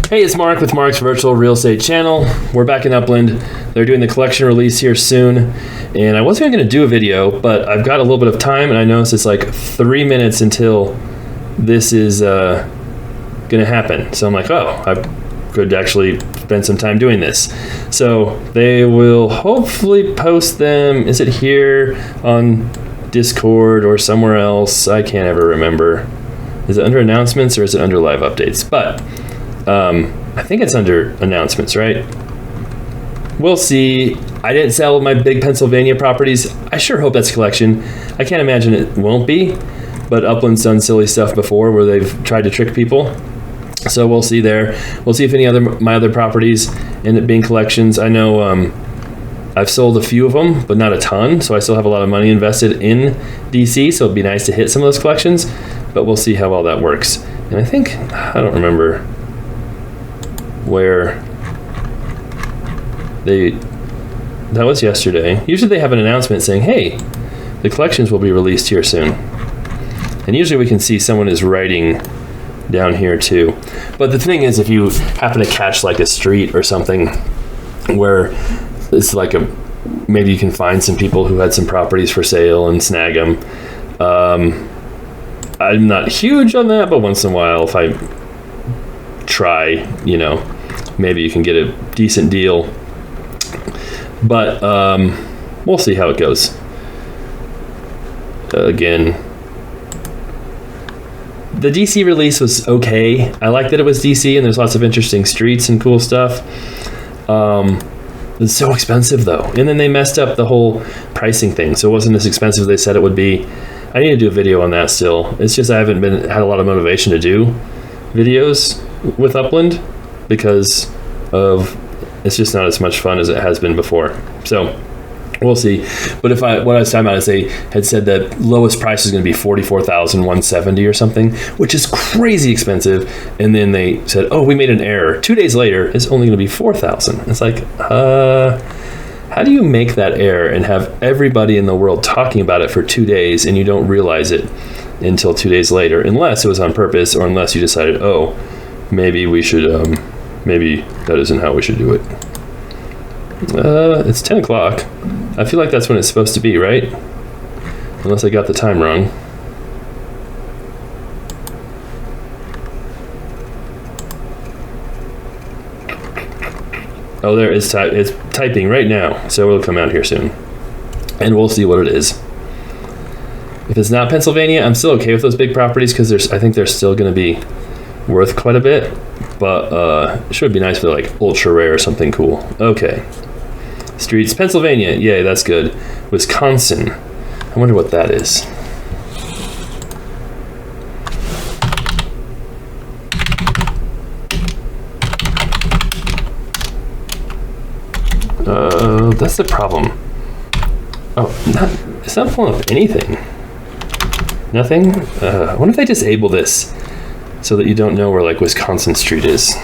Hey, it's Mark with Mark's Virtual Real Estate Channel. We're back in Upland. They're doing the collection release here soon. And I wasn't going to do a video, but I've got a little bit of time, and I noticed it's like 3 minutes until this is going to happen. So I'm like, oh, I could actually spend some time doing this. So they will hopefully post them. Is it here on Discord or somewhere else? I can't ever remember. Is it under announcements or is it under live updates? But I think it's under announcements, right? We'll see. I didn't sell my big Pennsylvania properties. I sure hope that's collection. I can't imagine it won't be, but Upland's done silly stuff before where they've tried to trick people. So we'll see there. We'll see if my other properties end up being collections. I know I've sold a few of them, but not a ton. So I still have a lot of money invested in DC. So it'd be nice to hit some of those collections, but we'll see how well that works. And I think, I don't remember where that was yesterday. Usually they have an announcement saying, hey, the collections will be released here soon. And usually we can see someone is writing down here too. But the thing is, if you happen to catch like a street or something where it's like maybe you can find some people who had some properties for sale and snag them. I'm not huge on that, but once in a while, if I try, maybe you can get a decent deal. But we'll see how it goes. Again, the DC release was okay. I like that it was DC and there's lots of interesting streets and cool stuff. It's so expensive though. And then they messed up the whole pricing thing. So it wasn't as expensive as they said it would be. I need to do a video on that still. It's just I haven't had a lot of motivation to do videos with Upland because it's just not as much fun as it has been before. So we'll see. But what I was talking about is they had said that lowest price is going to be $44,170 or something, which is crazy expensive. And then they said, oh, we made an error. 2 days later, it's only going to be $4,000. It's like, how do you make that error and have everybody in the world talking about it for 2 days and you don't realize it until 2 days later, unless it was on purpose or unless you decided, oh, maybe we should, maybe that isn't how we should do it. It's 10 o'clock. I feel like that's when it's supposed to be, right? Unless I got the time wrong. Oh, there is it's typing right now, so it'll come out here soon. And we'll see what it is. If it's not Pennsylvania, I'm still okay with those big properties because I think they're still going to be worth quite a bit. But it should be nice if they're like ultra rare or something cool. Okay. Streets, Pennsylvania. Yay, that's good. Wisconsin. I wonder what that is. That's the problem. Oh, it's not pulling up anything. Nothing? I wonder if they disable this so that you don't know where like Wisconsin Street is.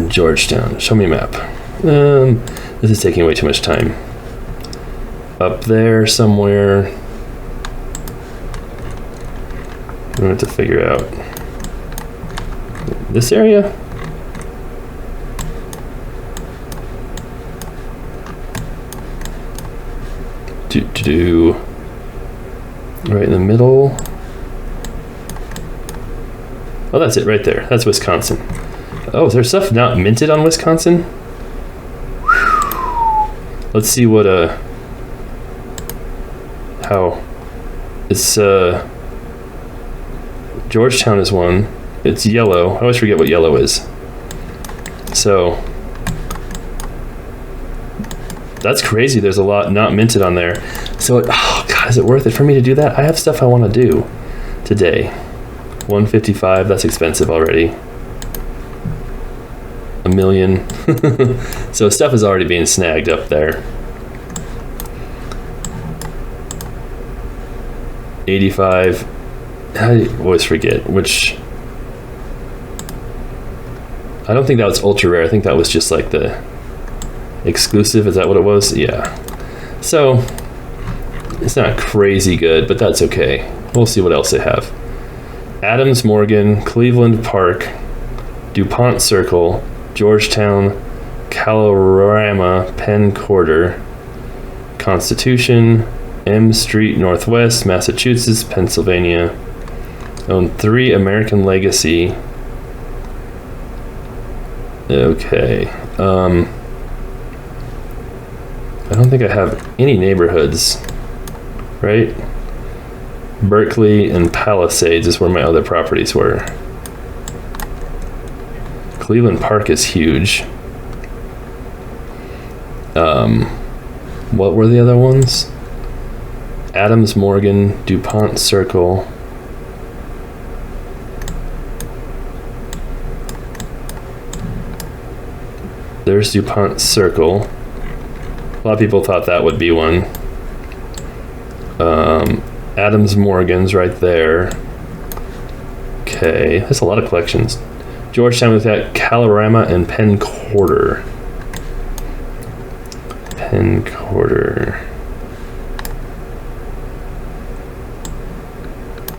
Georgetown. Show me a map. This is taking way too much time. Up there somewhere. I'm going to have to figure out this area. Right in the middle. Oh, that's it right there. That's Wisconsin. Oh, is there stuff not minted on Wisconsin? Whew. Let's see what how it's Georgetown is one. It's yellow. I always forget what yellow is. So that's crazy. There's a lot not minted on there. So oh God, is it worth it for me to do that? I have stuff I want to do today. 155, that's expensive already. $1 million. So stuff is already being snagged up there. 85. I always forget which. I don't think that was ultra rare. I think that was just like the exclusive. Is that what it was? Yeah. So it's not crazy good, but that's okay. We'll see what else they have. Adams Morgan, Cleveland Park, DuPont Circle, Georgetown, Kalorama, Penn Quarter, Constitution, M Street Northwest, Massachusetts, Pennsylvania. Own 3 American Legacy. Okay. I don't think I have any neighborhoods, right? Berkeley and Palisades is where my other properties were. Cleveland Park is huge. What were the other ones? Adams Morgan, DuPont Circle. There's DuPont Circle. A lot of people thought that would be one. Adams Morgan's right there. Okay, there's a lot of collections. Georgetown, we've got Kalorama and Penn Quarter. Penn Quarter.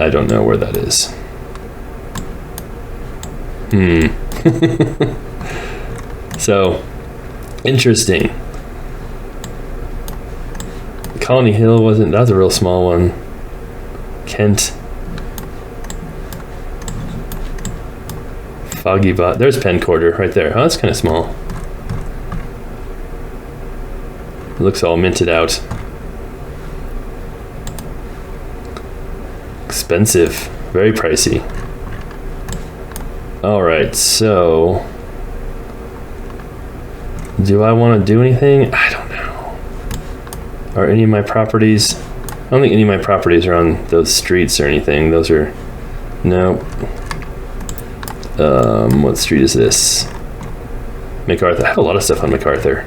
I don't know where that is. So, interesting. Colony Hill wasn't, that was a real small one. Kent. Foggy Bot, there's Penn Quarter right there. Oh, that's kind of small. It looks all minted out. Expensive, very pricey. All right, so do I want to do anything? I don't know. Are any of my properties? I don't think any of my properties are on those streets or anything. Those are, no. What street is this? MacArthur. I have a lot of stuff on MacArthur.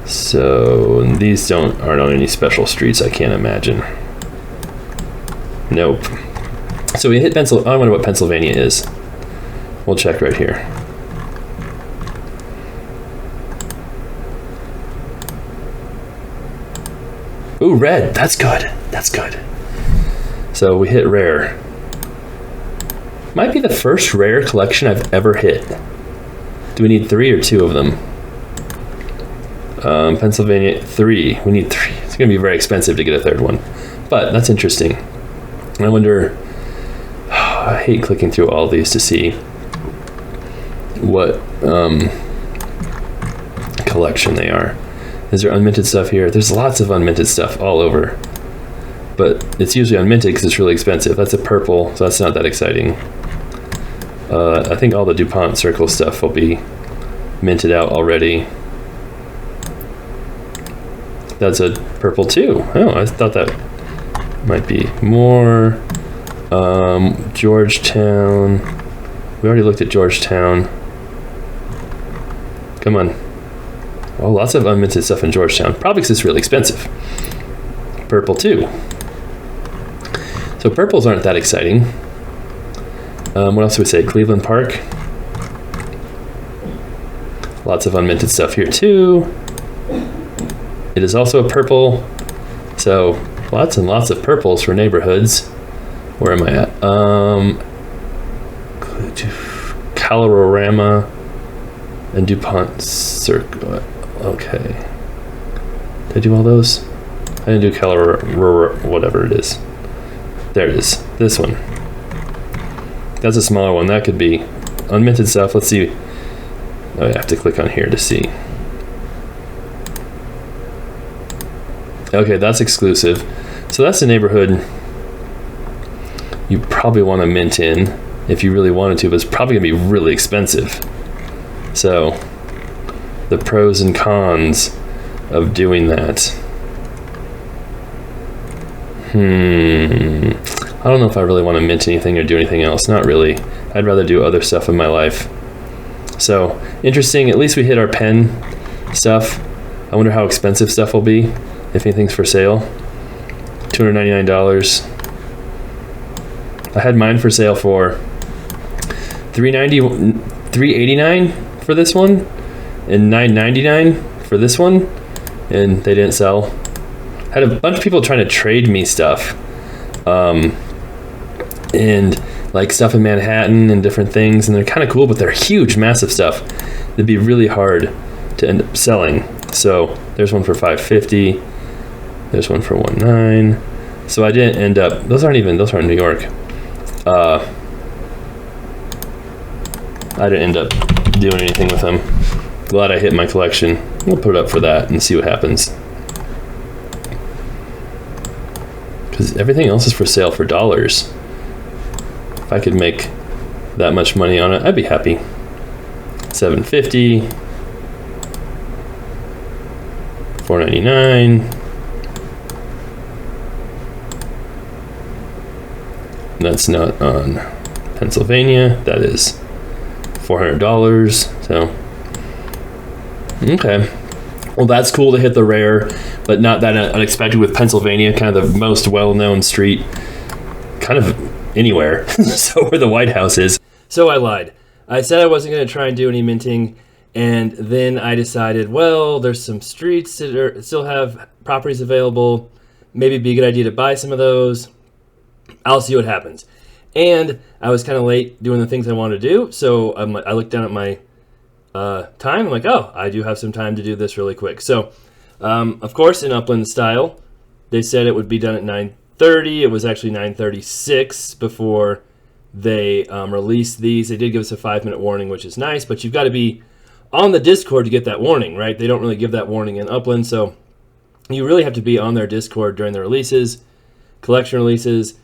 So these aren't on any special streets, I can't imagine. Nope. So we hit Pennsylvania. I wonder what Pennsylvania is. We'll check right here. Ooh, red. That's good. That's good. So we hit rare. Might be the first rare collection I've ever hit. Do we need 3 or 2 of them? Pennsylvania, 3. We need 3. It's going to be very expensive to get a 3rd one. But that's interesting. I wonder... I hate clicking through all these to see what collection they are. Is there unminted stuff here? There's lots of unminted stuff all over. But it's usually unminted because it's really expensive. That's a purple, so that's not that exciting. I think all the DuPont Circle stuff will be minted out already. That's a purple too. Oh, I thought that might be more. Georgetown. We already looked at Georgetown. Come on. Oh, lots of unminted stuff in Georgetown. Probably because it's really expensive. Purple too. So purples aren't that exciting. What else do we say? Cleveland Park. Lots of unminted stuff here too. It is also a purple. So lots and lots of purples for neighborhoods. Where am I at? Kalorama and DuPont Circle. Okay. Did I do all those? I didn't do Kalorama, whatever it is. There it is. This one. That's a smaller one. That could be unminted stuff. Let's see. Oh, I have to click on here to see. Okay, that's exclusive. So that's the neighborhood you probably want to mint in if you really wanted to, but it's probably gonna be really expensive. So the pros and cons of doing that. I don't know if I really want to mint anything or do anything else. Not really. I'd rather do other stuff in my life. So interesting. At least we hit our pen stuff. I wonder how expensive stuff will be if anything's for sale. $299. I had mine for sale for $389 for this one and $999 for this one. and they didn't sell. Had a bunch of people trying to trade me stuff, and like stuff in Manhattan and different things, and they're kind of cool, but they're huge, massive stuff. It'd be really hard to end up selling. So there's one for $550. There's one for $19. So I didn't end up. Those aren't New York. I didn't end up doing anything with them. Glad I hit my collection. We'll put it up for that and see what happens. Because everything else is for sale for dollars. If I could make that much money on it, I'd be happy. $750, $4.99. That's not on Pennsylvania. That is $400. So, okay. Well, that's cool to hit the rare, but not that unexpected with Pennsylvania, kind of the most well-known street, kind of anywhere. So where the White House is. So I lied. I said I wasn't going to try and do any minting, and then I decided, well, there's some streets that still have properties available. Maybe it'd be a good idea to buy some of those. I'll see what happens. And I was kind of late doing the things I wanted to do, so I looked down at my time. I'm like, oh, I do have some time to do this really quick. So, of course, in Upland style, they said it would be done at 9:30. It was actually 9:36 before they released these. They did give us a 5-minute warning, which is nice, but you've got to be on the Discord to get that warning, right? They don't really give that warning in Upland, so you really have to be on their Discord during the releases, collection releases,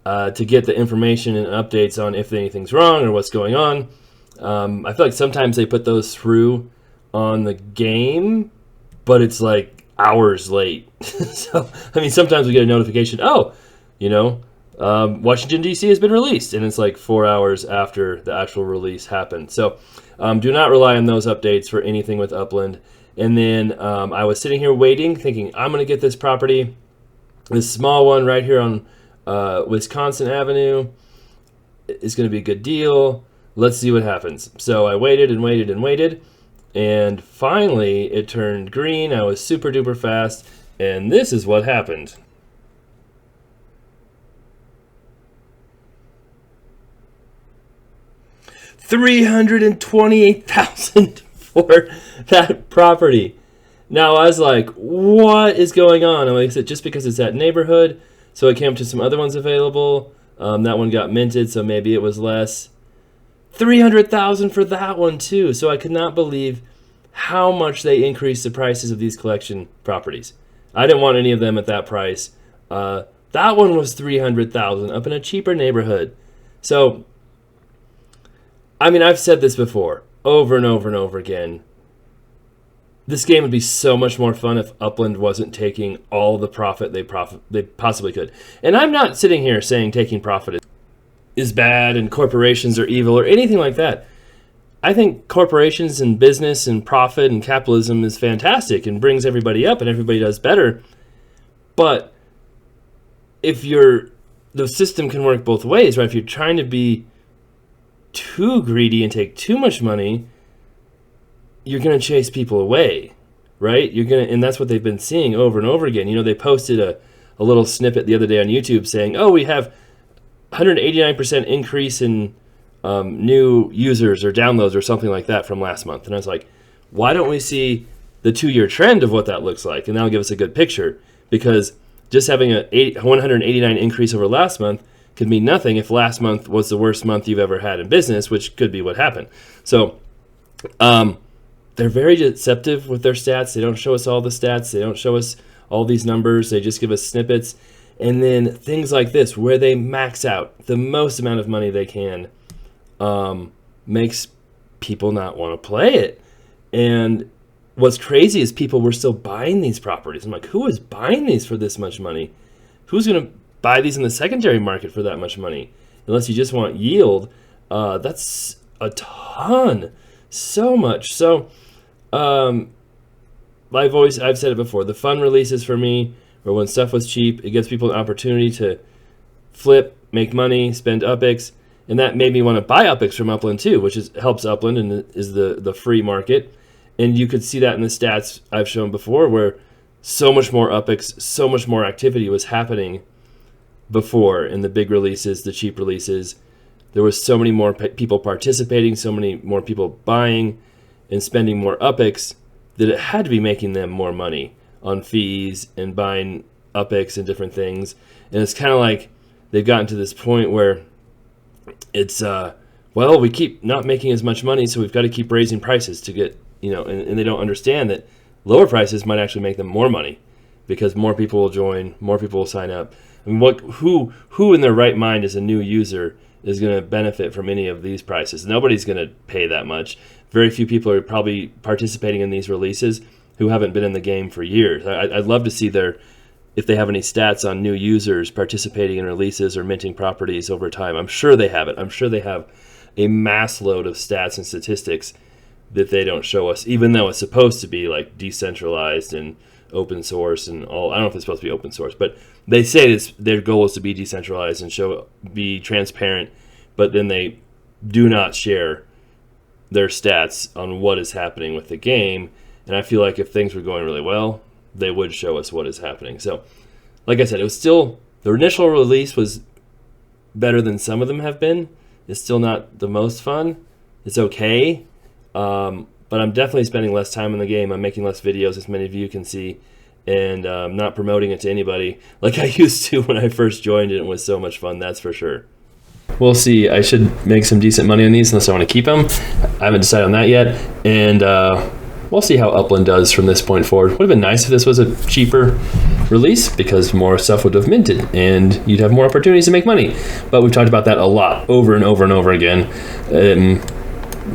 to get the information and updates on if anything's wrong or what's going on. I feel like sometimes they put those through on the game, but it's like hours late. So, I mean, sometimes we get a notification, oh, Washington, D.C. has been released, and it's like 4 hours after the actual release happened. So do not rely on those updates for anything with Upland. And then I was sitting here waiting, thinking, I'm going to get this property, this small one right here on Wisconsin Avenue. Is going to be a good deal. Let's see what happens. So I waited and waited and waited, and finally it turned green. I was super duper fast, and this is what happened. $328,000 for that property. Now I was like, what is going on? I'm like, is it just because it's that neighborhood? So I came up to some other ones available. That one got minted, so maybe it was less. $300,000 for that one too. So I could not believe how much they increased the prices of these collection properties. I didn't want any of them at that price. That one was $300,000 up in a cheaper neighborhood. So, I mean, I've said this before, over and over and over again. This game would be so much more fun if Upland wasn't taking all the profit they possibly could. And I'm not sitting here saying taking profit is bad and corporations are evil or anything like that. I think corporations and business and profit and capitalism is fantastic and brings everybody up and everybody does better. But if the system can work both ways, right? If you're trying to be too greedy and take too much money, you're going to chase people away, right? And that's what they've been seeing over and over again. They posted a little snippet the other day on YouTube saying, oh, we have 189% increase in new users or downloads or something like that from last month. And I was like, why don't we see the 2-year trend of what that looks like? And that'll give us a good picture, because just having a 189 increase over last month could mean nothing if last month was the worst month you've ever had in business, which could be what happened. So they're very deceptive with their stats. They don't show us all the stats. They don't show us all these numbers. They just give us snippets. And then things like this, where they max out the most amount of money they can, makes people not want to play it. And what's crazy is people were still buying these properties. I'm like, who is buying these for this much money? Who's going to buy these in the secondary market for that much money? Unless you just want yield, that's a ton, so much. So I've said it before, the fun releases for me, or when stuff was cheap, it gives people an opportunity to flip, make money, spend UPIX, and that made me want to buy UPIX from Upland too, which helps Upland and is the free market. And you could see that in the stats I've shown before, where so much more UPX, so much more activity was happening before in the big releases, the cheap releases. There was so many more people participating, so many more people buying and spending more UPX that it had to be making them more money on fees and buying UPX and different things. And it's kind of like they've gotten to this point where it's, well, we keep not making as much money, so we've got to keep raising prices to get, and they don't understand that lower prices might actually make them more money because more people will join, more people will sign up. I mean, who in their right mind as a new user is going to benefit from any of these prices? Nobody's going to pay that much. Very few people are probably participating in these releases who haven't been in the game for years. I'd love to see if they have any stats on new users participating in releases or minting properties over time. I'm sure they have it. I'm sure they have a mass load of stats and statistics that they don't show us, even though it's supposed to be like decentralized and open source and all. I don't know if it's supposed to be open source, but they say their goal is to be decentralized and be transparent, but then they do not share their stats on what is happening with the game. And I feel like if things were going really well, they would show us what is happening. So, like I said, it was still, the initial release was better than some of them have been. It's still not the most fun. It's okay. But I'm definitely spending less time in the game. I'm making less videos, as many of you can see, and not promoting it to anybody like I used to when I first joined it. It was so much fun, that's for sure. We'll see. I should make some decent money on these unless I want to keep them. I haven't decided on that yet. And we'll see how Upland does from this point forward. Would have been nice if this was a cheaper release because more stuff would have minted and you'd have more opportunities to make money. But we've talked about that a lot over and over and over again.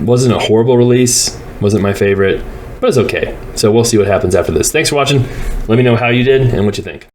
Wasn't a horrible release. Wasn't my favorite, but it's okay. So we'll see what happens after this. Thanks for watching. Let me know how you did and what you think.